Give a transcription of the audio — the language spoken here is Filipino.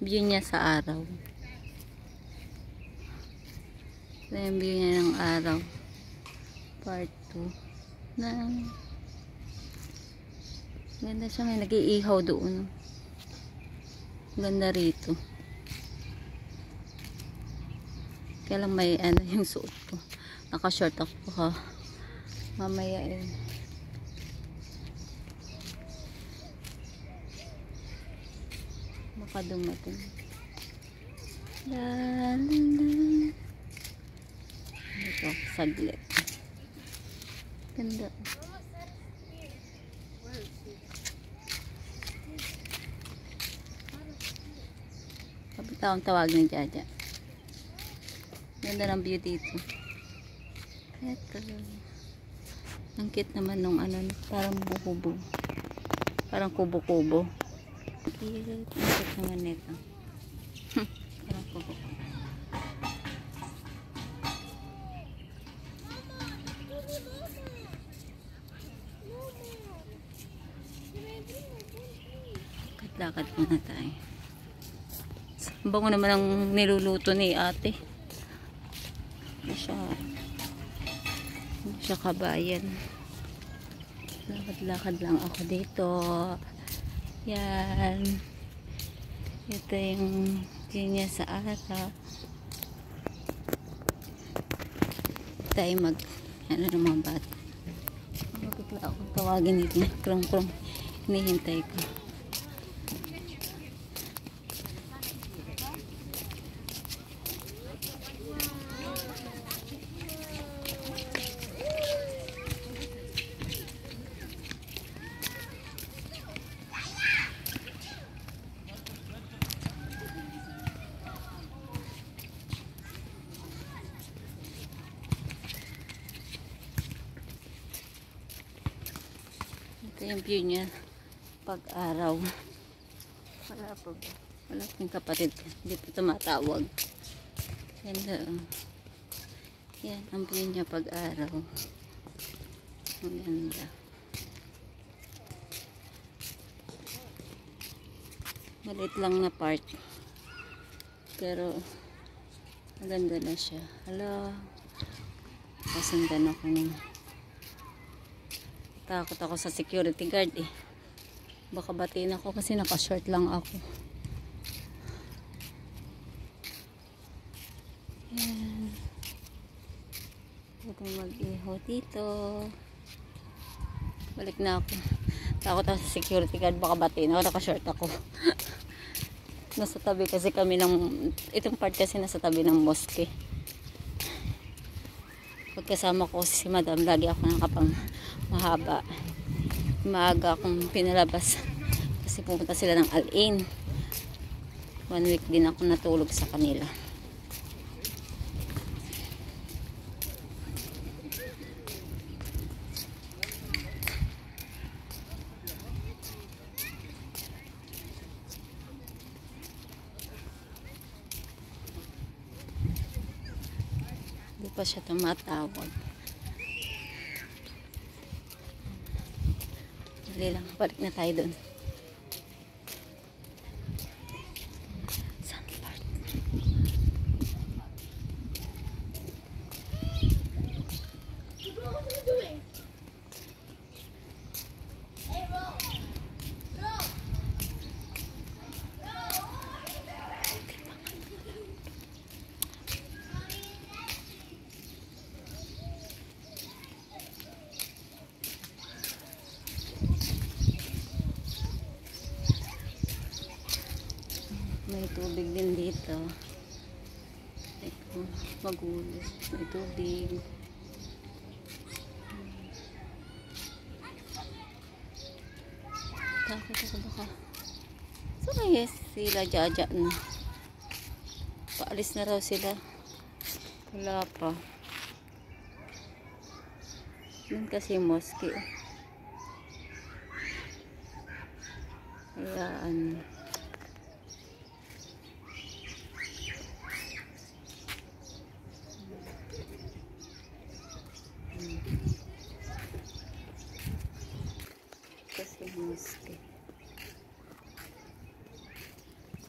View niya sa araw. Ito yung view niya ng araw. Part 2 na ganda siya, may nag-iihaw doon. Ganda rito. Kaya lang may ano yung suot ko. Naka-short ako ha. Mamaya baka dumating. La la la. Ito, saglit. Ganda. Kapitawang tawag ng Jaja. Ganda ng view dito. Ito. Ang cute naman nung ano, parang bukubo. Parang kubo-kubo. Cute. Ang cute naman nito. Parang kubo. Lakad muna tayo. Ang bango naman ang niluluto ni ate. Hindi siya kabayan. Lakad-lakad lang ako dito. Yan. Ito yung linya sa ata. Tayo ano naman ba? Bigla akong tawagin nito. Krong-krong. Hinihintay ko. Ito yung view niya pag-araw. Wala pong kapatid dito tumatawag. Yan ang view niya pag-araw. Ang ganda. Maliit lang na part, pero maganda na siya. Hala, kasundan ako ng takot ako sa security guard baka batiin ako kasi naka-short lang ako. Yan. Pwede mag-ihaw dito. Balik na ako. Takot ako sa security guard, baka batiin ako, naka-short ako. Nasa tabi kasi kami itong part kasi nasa tabi ng mosque. Pagkasama ko si madam, lagi ako nakapang mahaba. Maaga akong pinalabas kasi pumunta sila ng Al-Ain. 1 week din ako natulog sa kanila. Hindi pa siya tumatawag. Dali lang, balik na tayo doon. Saan part? May tubig din dito. Ito, magulo. May tubig. Takot ako baka. So yes, sila Jaja na. Paalis na raw sila. Wala pa. Yun kasi mosque. Kaya ano.